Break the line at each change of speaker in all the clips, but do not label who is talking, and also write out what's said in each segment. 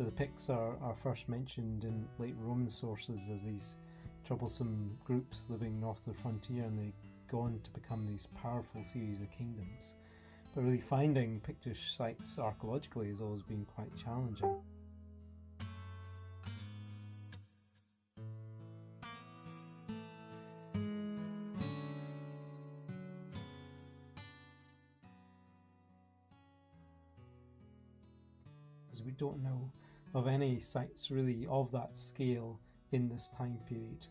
So the Picts are first mentioned in late Roman sources as these troublesome groups living north of the frontier, and they go on to become these powerful series of kingdoms. But really finding Pictish sites archaeologically has always been quite challenging. Because we don't know of any sites really of that scale in this time period.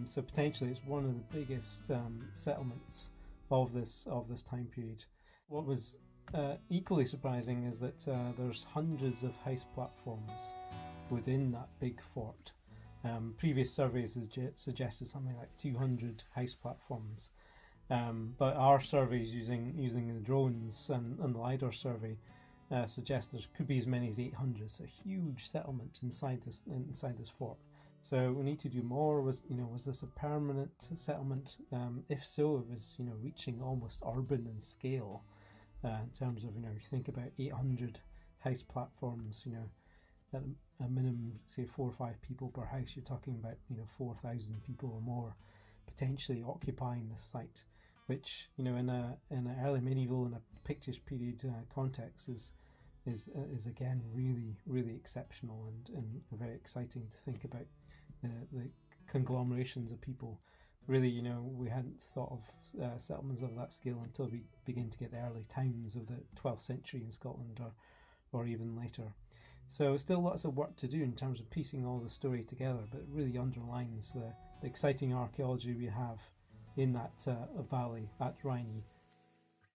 So potentially it's one of the biggest settlements of this time period. What was equally surprising is that there's hundreds of house platforms within that big fort. Previous surveys suggested something like 200 house platforms, but our surveys using the drones and the LiDAR survey suggest there could be as many as 800. So a huge settlement inside this fort. So we need to do more. Was this a permanent settlement? If so, it was reaching almost urban in scale. In terms of you think about 800 house platforms, at a minimum, say 4 or 5 people per house, you're talking about 4,000 people or more potentially occupying this site, which in an early medieval and a Pictish period context is again really exceptional and very exciting to think about the conglomerations of people. Really, we hadn't thought of settlements of that scale until we begin to get the early towns of the 12th century in Scotland or even later. So still lots of work to do in terms of piecing all the story together, but it really underlines the exciting archaeology we have in that valley at Rhynie.